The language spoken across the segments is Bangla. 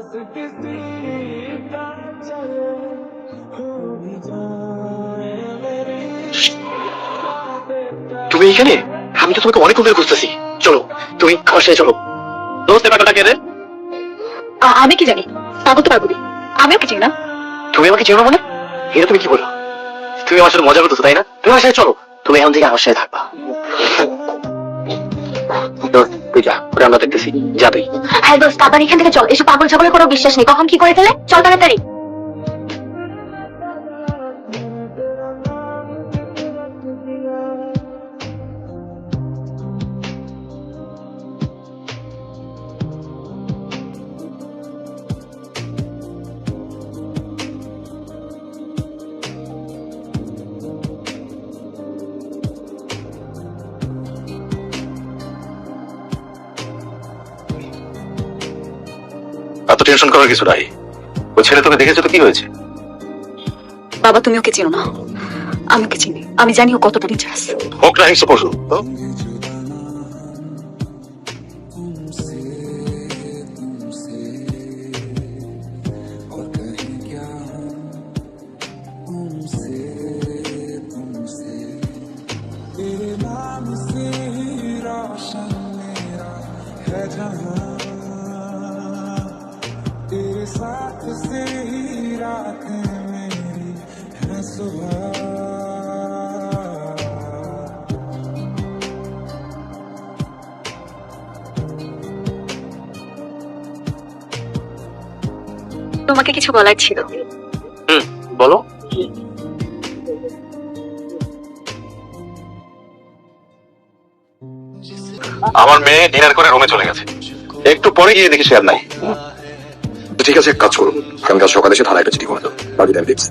তুমি এখানে? আমি তো তোমাকে অনেকক্ষণ ধরে খুঁজতেছি। চলো, তুমি আমার সাথে চলো। দোস্ত, ব্যাপারটা কে রে? আমি কি জানি, তা করতে পারবো। আমি ওকে চিনি না। তুমি আমাকে চেনো মানে? এটা তুমি কি বলো? তুমি আমার সাথে মজা করতেছো তাই না? তুমি আমার সাথে চলো। তুমি এখন থেকে আমার সাথে থাকবা। দোস্ত, তুই যা, ওরা আমরা দেখতেছি। যা তুই। হ্যাঁ দোস্ত, তাড়াতাড়ি এখান থেকে চল। এসব পাগল ছাগলের কোনো বিশ্বাস নেই, কখন কি করে ফেলে। চল তাড়াতাড়ি। এত টেনশন করার কিছু নাই। ওই ছেলে তোকে দেখেছে তো কি হয়েছে? বাবা, তুমি ওকে চিনো না, আমি ওকে চিনি। আমি জানি ও কতটা ডেঞ্জারাস। হোক না হিংস্র পশু। तेरे साथ से ही रातें मेरी है सुबह। তোমাকে কিছু বলার ছিল। বলো। আমার মেয়ে ডিনার করে রুমে চলে গেছে, একটু পরে গিয়ে দেখি সে আর নাই। ঠিক আছে, এক কাজ করুন, আগামীকাল সকালে এসে থানায় একটা চিঠি করে দাও। বাকি টাইম দেখছি।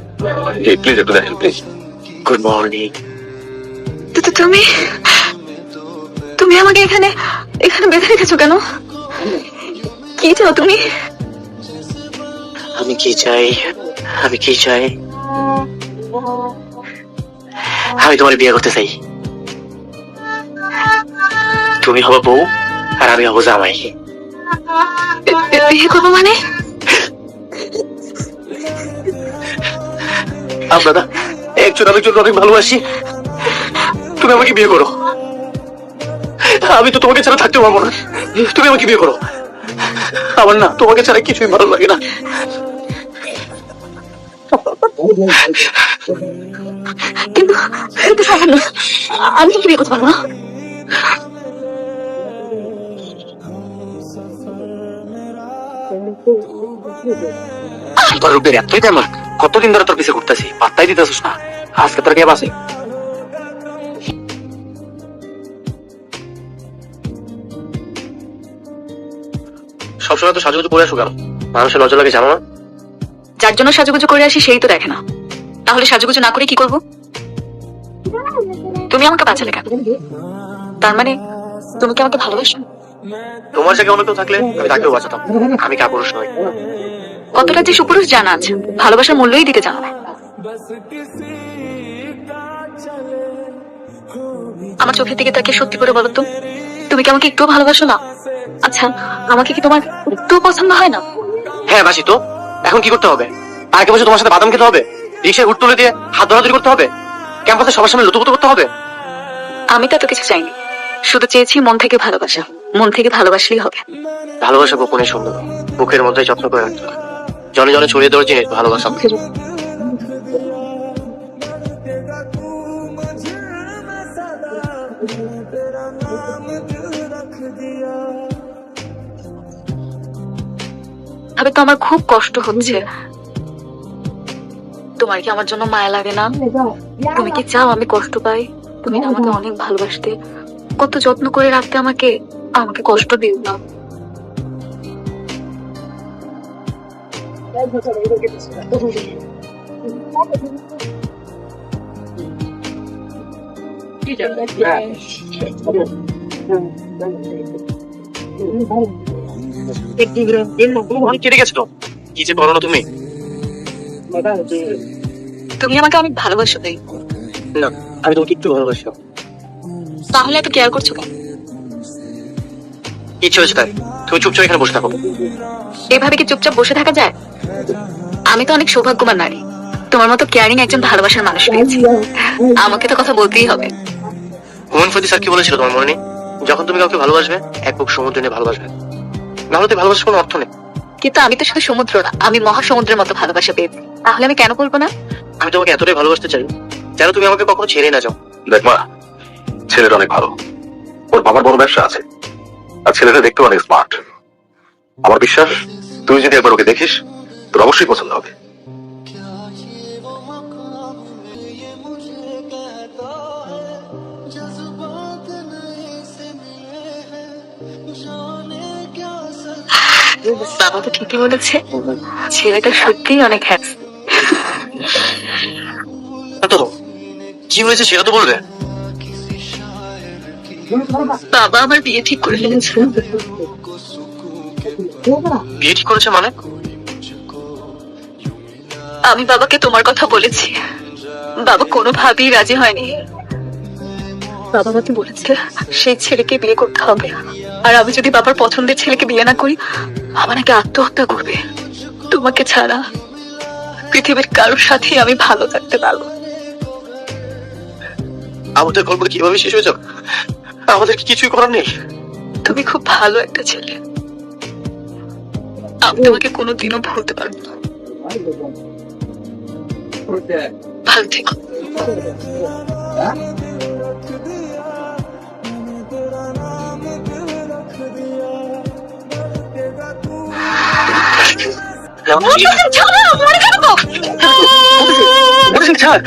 প্লিজ একটু দেখেন প্লিজ। Good morning. তুমি তুমি আমাকে এখানে এখানে বেঁধে রেখেছো কেন? কি চাও তুমি? আমি কি চাই? আমি কি চাই? আমি তোমার বিয়ে করতে চাই। তুমি হবে বউ আর আমি হবো জামাই। বিয়ে করবো মানে? আপনারা একজন আরেকজন অনেক ভালোবাসি। তুমি আমাকে বিয়ে করো। আমি তো তোমাকে ছাড়া থাকতে পারবো না। তুমি আমাকে বিয়ে করো। আমার না তোমাকে ছাড়া কিছুই ভালো লাগে না। কিন্তু কিন্তু সামান্য, আমি তো বিয়ে করতে পারবো না। তোর রূপের এতই তেমন, কতদিন ধরে তোর পিছে ঘুরতেছি, পাত্তাই দিতেছিস না। আজকে তোর কে বাসে? সবসময় তো সাজুগুজু করে আসো কেন? মানুষের লজ্জা লাগে জানো না? যার জন্য সাজুগুজু করে আসি সেই তো দেখে না, তাহলে সাজুগুজু না করে কি করব? তুমি আমাকে বাঁচালে কেন? তার মানে তুমি কি আমাকে ভালোবাসো? তোমার জায়গায় অন্য কেউ থাকলে আমি তাকেও বাঁচাতাম। আমি কাপুরুষ নই। কতটা যে সুপুরুষ জানা আছে, ভালোবাসার মূল্যই দিতে জানো না। আমার চোখের দিকে তাকে সত্যি করে বলো তো, তুমি কি আমাকে একটুও ভালোবাসো না? আচ্ছা, আমাকে কি তোমার একটুও পছন্দ হয় না? হ্যাঁ বাসি তো। এখন কি করতে হবে? আগে বসে তোমার সাথে বাদাম খেতে হবে? রিক্সায় উঠ তুলে দিয়ে হাত ধরাধরি করতে হবে? ক্যাম্পাসে সবার সামনে লুতুপুতু করতে হবে? আমি তো এত কিছু চাইনি, শুধু চেয়েছি মন থেকে ভালোবাসা। মন থেকে ভালোবাসলেই হবে। ভালোবাসা গোপনে সুন্দর, বুকের মধ্যে যত্ন করে রাখতে হবে। জনে জনে ছড়িয়ে দেওয়ার জিনিস ভালোবাসা। ভাবে তো আমার খুব কষ্ট হচ্ছে। তোমার কি আমার জন্য মায়া লাগে না? তুমি কি চাও আমি কষ্ট পাই? তুমি না আমাকে অনেক ভালোবাসতে, কত যত্ন করে রাখতে আমাকে। আমাকে কষ্ট দিও না। কেটে গেছে তো। কি যে করো না তুমি। তুমি আমাকে অনেক ভালোবাসো তাই? না, আমি তোমাকে একটু ভালোবাসি। তাহলে এত কেয়ার করছো কেন? ইচ্ছে হয়েছে তাই। তুমি চুপচাপ এখানে বসে থাকো। এভাবে কি চুপচাপ বসে থাকা যায়? আমি তো অনেক সৌভাগ্যবান নারী, তোমার মতো কেয়ারিং একজন ভালোবাসার মানুষ পেয়েছি। আমাকে তো কথা বলতেই হবে। হুমায়ুন ফরিদ স্যার কি বলেছিল তোমার মনে নেই? যখন তুমি কাউকে ভালোবাসবে এক বুক সমুদ্র নিয়ে ভালোবাসবে, নাহলে তো ভালোবাসার কোনো অর্থ নেই। কিন্তু আমি তো শুধু সমুদ্র না, আমি মহাসমুদ্রের মতো ভালোবাসা পেয়েছি। তাহলে আমি কেন বলবো না? আমি তোমাকে এতটাই ভালোবাসতে চাই যেন তুমি আমাকে কখনো ছেড়ে না যাও। দেখ মা, ছেলেটা অনেক ভালো, ওর বাবার বড় ব্যবসা আছে, আর ছেলেটা দেখতেও অনেক স্মার্ট। আমার বিশ্বাস তুই যদি একবার ওকে দেখিস তোর অবশ্যই পছন্দ হবে। বাবা তো ঠিকই বলেছে, ছেলেটা সত্যিই অনেক হ্যান্ডসাম। তো কি হয়েছে সেটা তো বলবে। বাবা আমার বিয়ে ঠিক করে ফেলেছে। বিয়ে ঠিক করেছে মানে? আমি বাবাকে তোমার কথা বলেছি, বাবা কোনোভাবেই রাজি হয়নি। বাবা আমাকে বলেছে সেই ছেলেকে বিয়ে করতে হবে, আর আমি যদি বাবার পছন্দের ছেলেকে বিয়ে না করি বাবা নাকি আত্মহত্যা করবে। তোমাকে ছাড়া পৃথিবীর কারোর সাথে আমি ভালো থাকতে পারবো না। আমাদের গল্পটা কিভাবে শেষ হয়ে যাবে? আমাদের কি কিছুই করার নেই? তুমি খুব ভালো একটা ছেলে, আমি তোমাকে কোনোদিনও ভুলতে পারবো না। ভালো থেকো। ছাড়ো, মরে যাবো। ছাড়।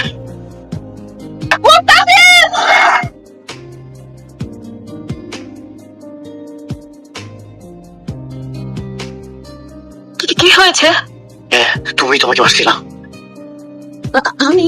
কি হয়েছে? তুমি তোমাকে বাসছিলাম। আমি